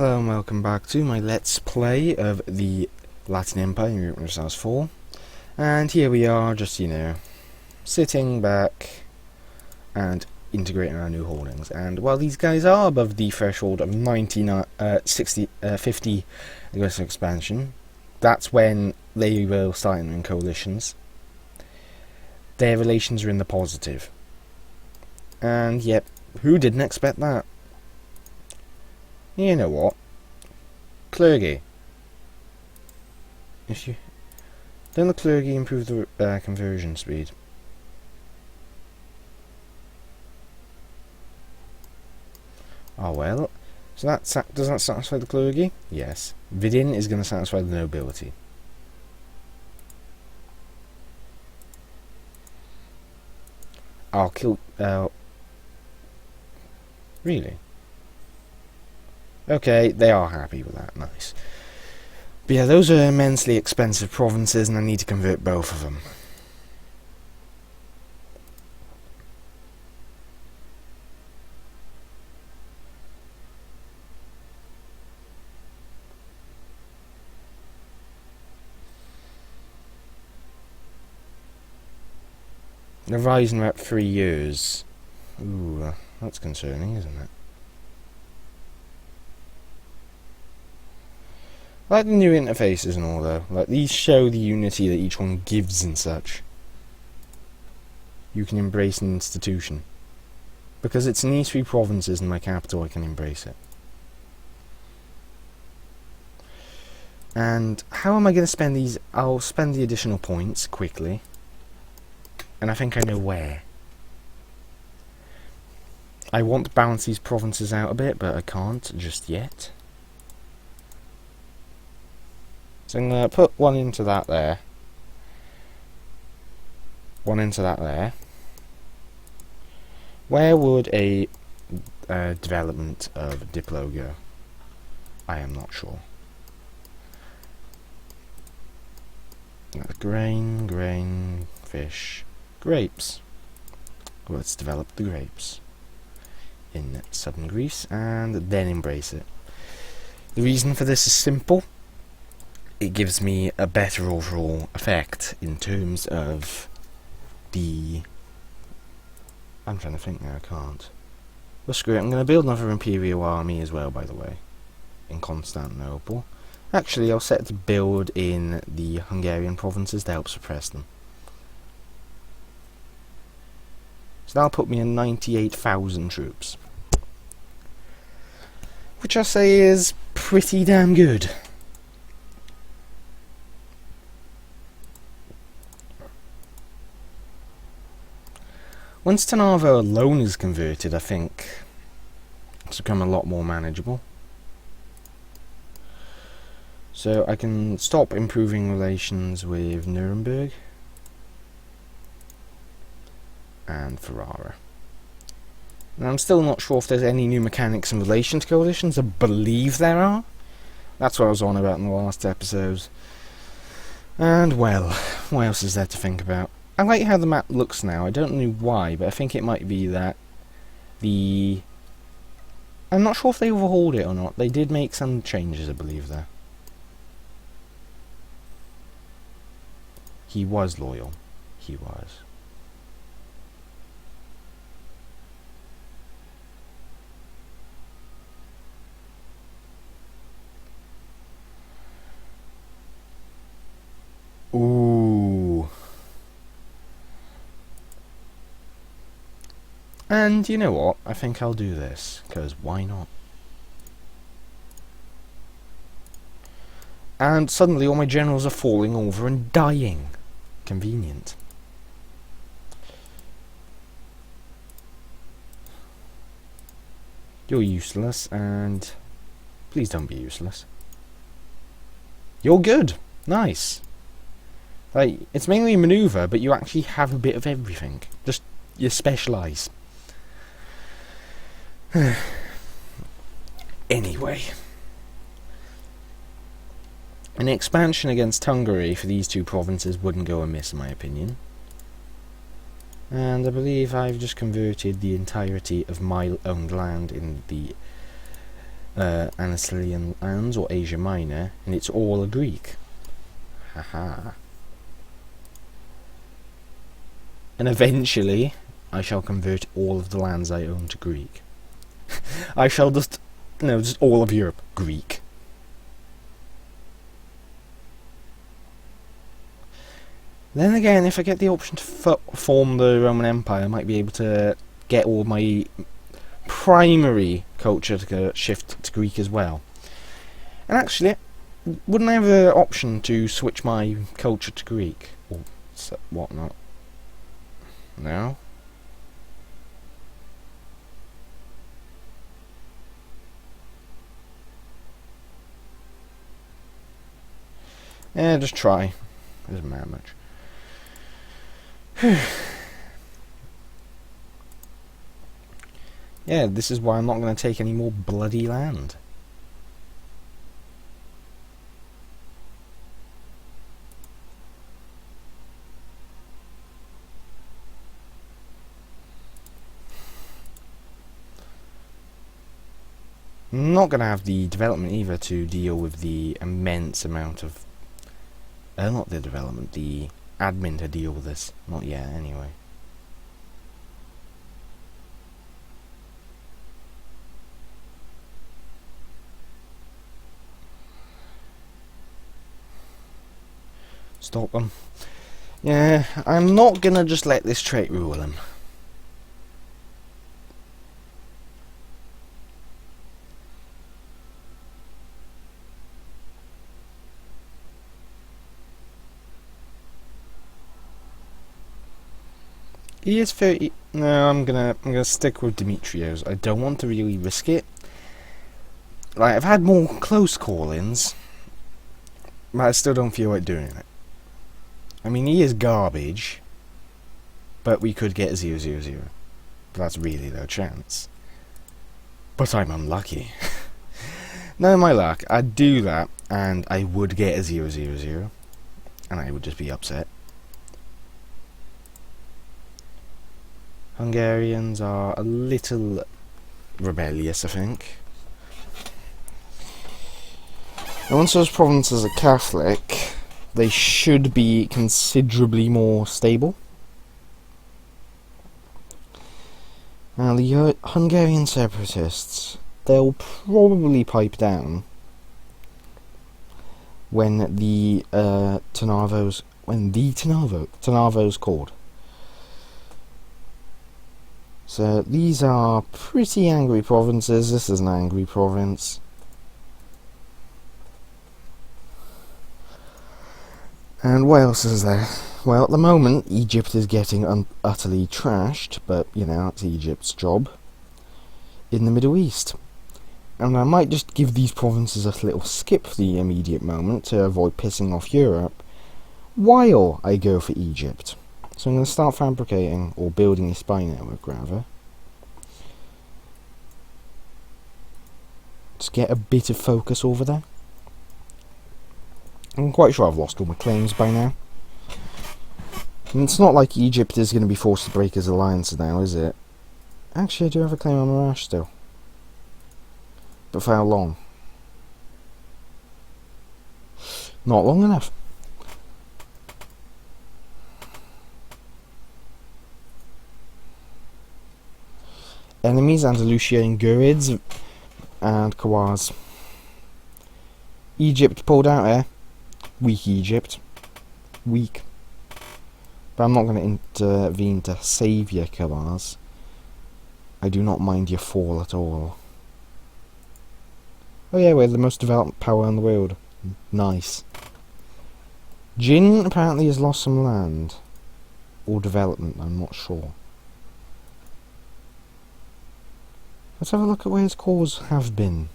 Hello and welcome back to my Let's Play of the Latin Empire in Europe Renaissance 4. And here we are, just, sitting back and integrating our new holdings. And while these guys are above the threshold of 50 aggressive expansion, that's when they will start entering coalitions. Their relations are in the positive. And yep, who didn't expect that? You know what? Clergy. Don't the clergy improve the conversion speed? Oh well. So does that satisfy the clergy? Yes. Vidin is going to satisfy the nobility. I'll kill. Really? Okay, they are happy with that, nice. But yeah, those are immensely expensive provinces and I need to convert both of them. The rising at 3 years. Ooh, that's concerning, isn't it? I like the new interfaces and all though. Like, these show the unity that each one gives and such. You can embrace an institution. Because it's in these 3 provinces in my capital I can embrace it. And how am I going to spend these? I'll spend the additional points quickly. And I think I know where. I want to balance these provinces out a bit, but I can't just yet. So I'm going to put one into that there. One into that there. Where would a development of Diplo go? I am not sure. Grain, fish, grapes. Let's develop the grapes in southern Greece and then embrace it. The reason for this is simple. It gives me a better overall effect in terms of the... I'm trying to think now, I can't. Well, screw it, I'm going to build another imperial army as well, by the way, in Constantinople. Actually, I'll set it to build in the Hungarian provinces to help suppress them. So that'll put me in 98,000 troops. Which I say is pretty damn good. Once Tanavo alone is converted, I think it's become a lot more manageable. So I can stop improving relations with Nuremberg and Ferrara. And I'm still not sure if there's any new mechanics in relation to coalitions. I believe there are. That's what I was on about in the last episode. And well, what else is there to think about? I like how the map looks now. I don't know why, but I think it might be that the... I'm not sure if they overhauled it or not. They did make some changes, I believe, there. He was loyal. He was. Ooh. And you know what? I think I'll do this, because why not? And suddenly all my generals are falling over and dying. Convenient. You're useless, and please don't be useless. You're good. Nice. Like, it's mainly a maneuver, but you actually have a bit of everything. Just, you specialise. Anyway. An expansion against Hungary for these 2 provinces wouldn't go amiss in my opinion. And I believe I've just converted the entirety of my owned land in the Anatolian lands or Asia Minor, and it's all a Greek. Haha. And eventually, I shall convert all of the lands I own to Greek. I shall just all of Europe, Greek. Then again, if I get the option to form the Roman Empire, I might be able to get all my primary culture to shift to Greek as well. And actually, wouldn't I have the option to switch my culture to Greek? Or whatnot? No? Yeah, just try. Doesn't matter much. Yeah, this is why I'm not going to take any more bloody land. I'm not going to have the development either to deal with the immense amount of... not the development, the admin to deal with this. Not yet, anyway. Stop them. Yeah, I'm not going to just let this trait rule him. He is 30. No, I'm gonna stick with Demetrios. I don't want to really risk it. Like, I've had more close call-ins, but I still don't feel like doing it. I mean, he is garbage, but we could get 0-0-0. But that's really low chance. But I'm unlucky. No, my luck, I'd do that, and I would get a 0-0-0, and I would just be upset. Hungarians are a little rebellious, I think. And once those provinces are Catholic, they should be considerably more stable. Now, the Hungarian separatists, they'll probably pipe down when the Ternavo's called. So these are pretty angry provinces. This is an angry province. And what else is there? Well, at the moment, Egypt is getting utterly trashed, but, you know, it's Egypt's job. In the Middle East. And I might just give these provinces a little skip for the immediate moment to avoid pissing off Europe, while I go for Egypt. So I'm going to start fabricating, or building a spy network, rather. Just get a bit of focus over there. I'm quite sure I've lost all my claims by now. And it's not like Egypt is going to be forced to break his alliance now, is it? Actually, I do have a claim on Marash still. But for how long? Not long enough. Enemies: Andalusia and Gurids and Kawaz. Egypt pulled out here. Weak Egypt. Weak. But I'm not going to intervene to save your Kawaz. I do not mind your fall at all. Oh yeah, we're the most developed power in the world. Nice. Jin apparently has lost some land. Or development, I'm not sure. Let's have a look at where his cores have been.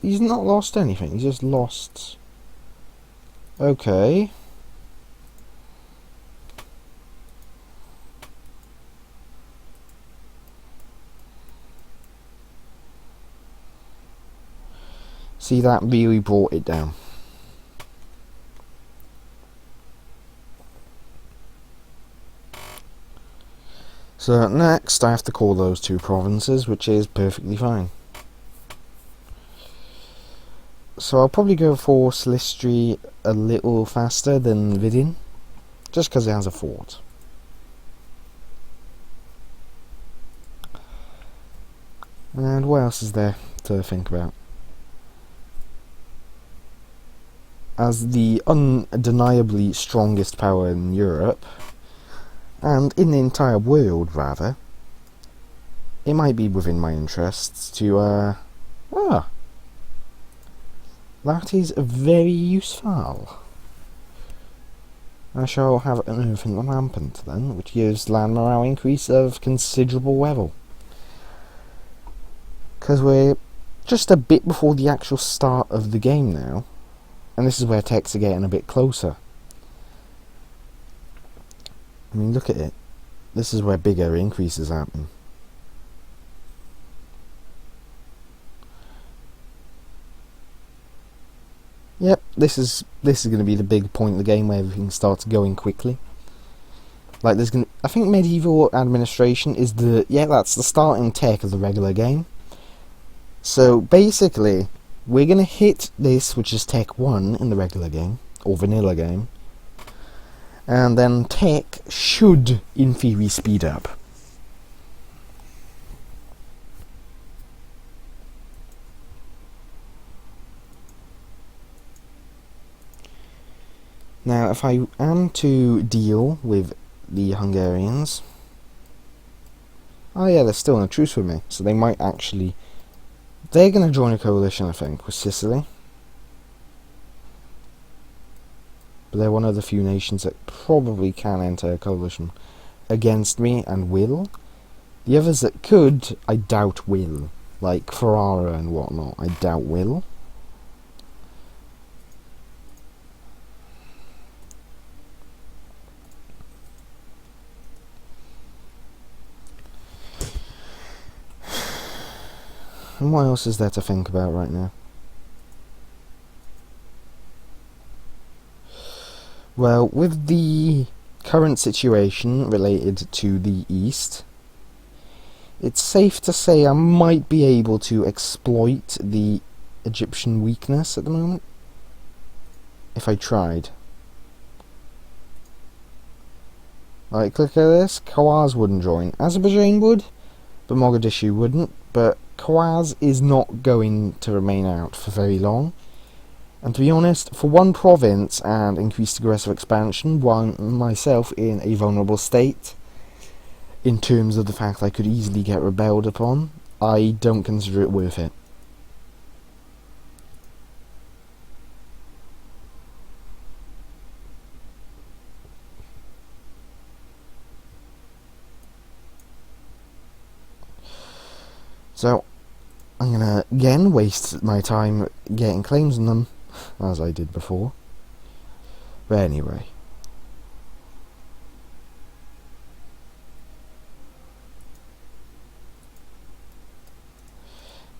He's not lost anything, he's just lost... Okay. See, that really brought it down. So next I have to call those 2 provinces, which is perfectly fine. So I'll probably go for Silistri a little faster than Vidin, just because it has a fort. And what else is there to think about? As the undeniably strongest power in Europe, and in the entire world rather, it might be within my interests to, that is very useful. I shall have an earthen rampant then, which gives land morale increase of considerable level. Because we're just a bit before the actual start of the game now, and this is where techs are getting a bit closer. I mean, look at it. This is where bigger increases happen. Yep, this is going to be the big point of the game where everything starts going quickly. Like I think medieval administration is that's the starting tech of the regular game. So basically, we're going to hit this, which is tech 1 in the regular game, or vanilla game. And then tech should, in theory, speed up. Now, if I am to deal with the Hungarians... Oh yeah, they're still in a truce with me, so they might actually... They're going to join a coalition, I think, with Sicily. But they're one of the few nations that probably can enter a coalition against me and will. The others that could, I doubt will. Like Ferrara and whatnot, I doubt will. And what else is there to think about right now? Well, with the current situation related to the East, it's safe to say I might be able to exploit the Egyptian weakness at the moment, if I tried. Like, look at this, Kawaz wouldn't join. Azerbaijan would, but Mogadishu wouldn't, but Kawaz is not going to remain out for very long. And to be honest, for one province and increased aggressive expansion, while myself in a vulnerable state, in terms of the fact I could easily get rebelled upon, I don't consider it worth it. So, I'm gonna again waste my time getting claims on them, as I did before. But anyway.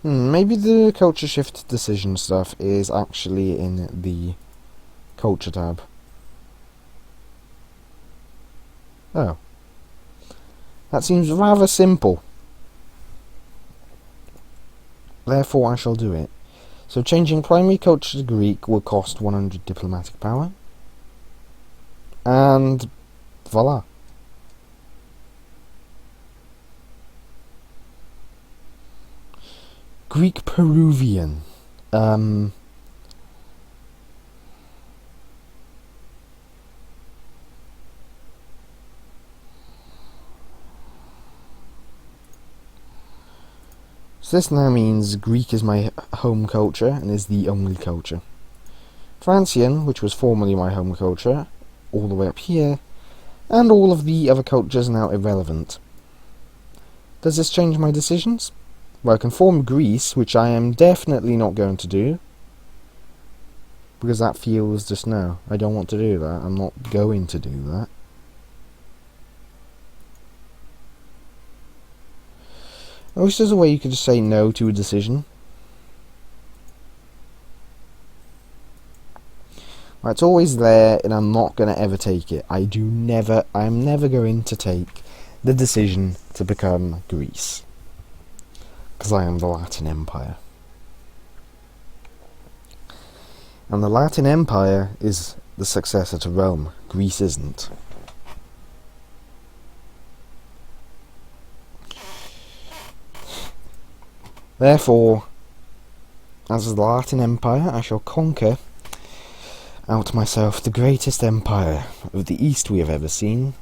Maybe the culture shift decision stuff is actually in the culture tab. Oh. That seems rather simple. Therefore I shall do it. So changing primary culture to Greek will cost 100 diplomatic power. And voila. Greek Peruvian. So this now means Greek is my home culture and is the only culture. Francian, which was formerly my home culture, all the way up here, and all of the other cultures are now irrelevant. Does this change my decisions? Well, I can form Greece, which I am definitely not going to do, because that feels just no. I don't want to do that. I'm not going to do that. I wish there's a way you could just say no to a decision. It's always there, and I'm not going to ever take it. I'm never going to take the decision to become Greece. Because I am the Latin Empire. And the Latin Empire is the successor to Rome. Greece isn't. Therefore, as the Latin Empire, I shall conquer out myself the greatest empire of the East we have ever seen.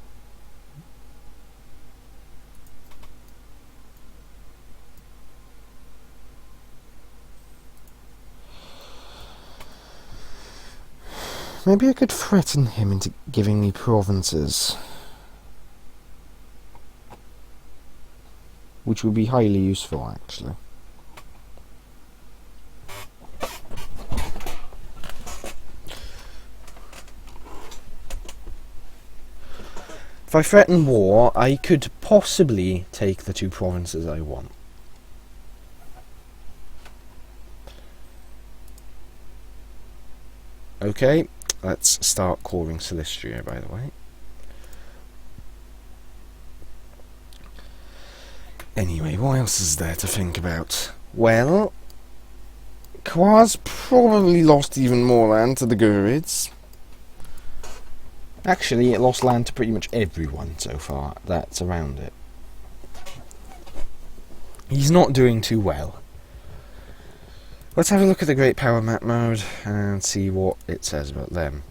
Maybe I could threaten him into giving me provinces, which would be highly useful, actually. If I threaten war, I could possibly take the 2 provinces I want. Okay, let's start calling Silistria, by the way. Anyway, what else is there to think about? Well, Kawaz probably lost even more land to the Gurids. Actually, it lost land to pretty much everyone so far that's around it. He's not doing too well. Let's have a look at the Great Power Map mode and see what it says about them.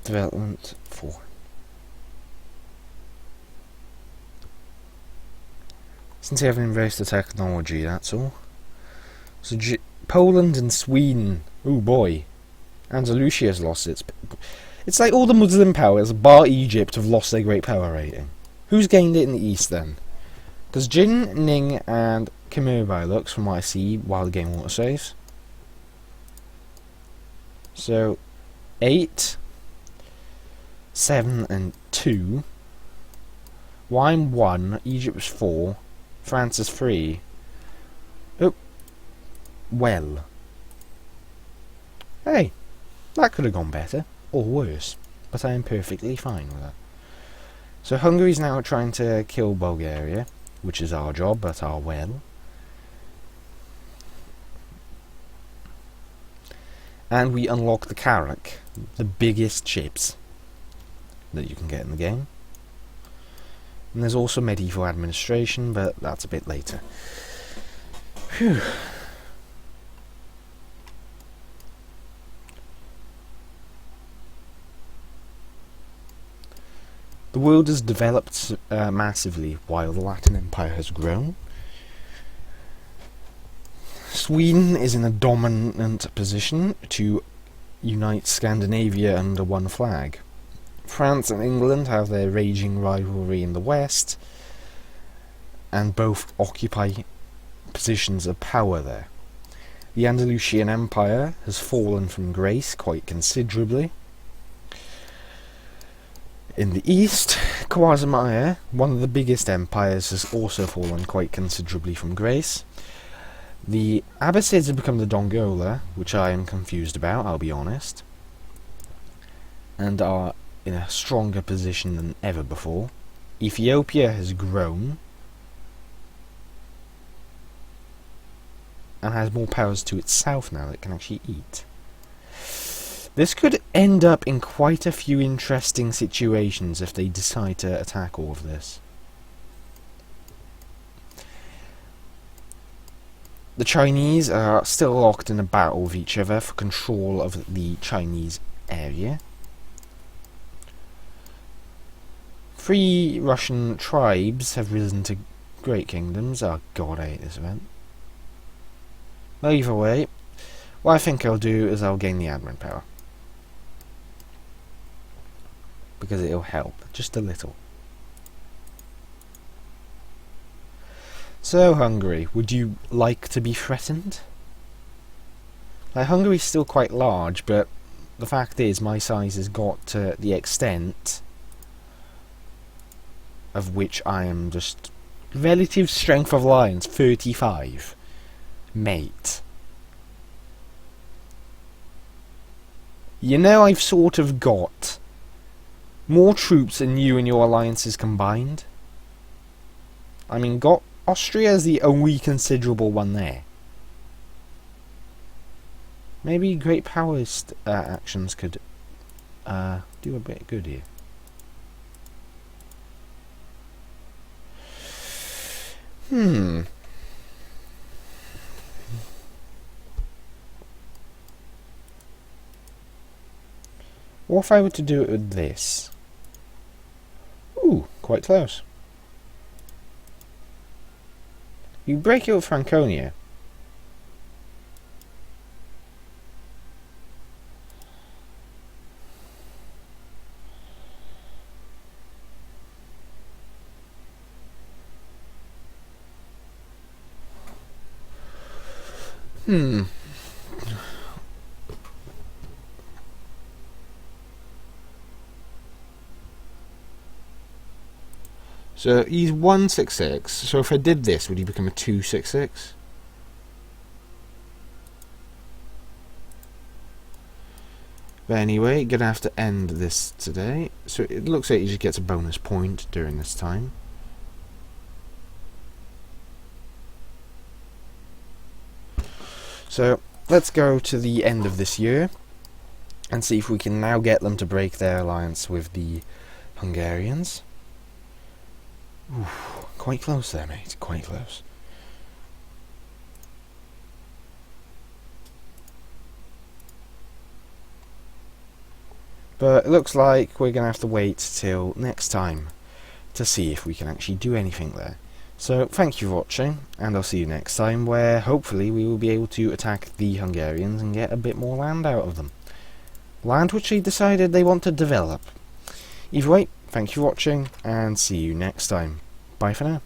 Development 4. Since they haven't embraced the technology, that's all. So Poland and Sweden, oh boy, Andalusia's lost its... It's like all the Muslim powers, bar Egypt, have lost their great power rating. Who's gained it in the east then? Because Jin, Ning and Khmer looks, from what I see while the game autosaves. So 8, 7 and 2. Wine 1, Egypt was 4, France is 3. Oh, well. Hey, that could have gone better, or worse, but I am perfectly fine with that. So Hungary's now trying to kill Bulgaria, which is our job, but our well. And we unlock the Karak, the biggest ships that you can get in the game. And there's also medieval administration, but that's a bit later. Phew. The world has developed massively while the Latin Empire has grown. Sweden is in a dominant position to unite Scandinavia under one flag. France and England have their raging rivalry in the west, and both occupy positions of power there. The Andalusian Empire has fallen from grace quite considerably. In the east, Khwarezmia, one of the biggest empires, has also fallen quite considerably from grace. The Abbasids have become the Dongola, which I am confused about, I'll be honest, and are in a stronger position than ever before. Ethiopia has grown and has more powers to its south now that it can actually eat. This could end up in quite a few interesting situations if they decide to attack all of this. The Chinese are still locked in a battle with each other for control of the Chinese area. 3 Russian tribes have risen to great kingdoms. Oh god, I hate this event. Well, either way, what I think I'll do is I'll gain the admin power. Because it'll help, just a little. So, Hungary, would you like to be threatened? Like, Hungary's still quite large, but the fact is my size has got to the extent of which I am just... Relative strength of alliance, 35. Mate. You know, I've sort of got more troops than you and your alliances combined. I mean, got Austria is the only considerable one there. Maybe great powers actions could do a bit good here. What if I were to do it with this? Ooh, quite close. You break it with Franconia. So he's 166. So if I did this, would he become a 266? But anyway, gonna have to end this today. So it looks like he just gets a bonus point during this time. So let's go to the end of this year and see if we can now get them to break their alliance with the Hungarians. Oof, quite close there, mate. Quite close. But it looks like we're going to have to wait till next time to see if we can actually do anything there. So thank you for watching, and I'll see you next time, where hopefully we will be able to attack the Hungarians and get a bit more land out of them. Land which they decided they want to develop. Either way, thank you for watching, and see you next time. Bye for now.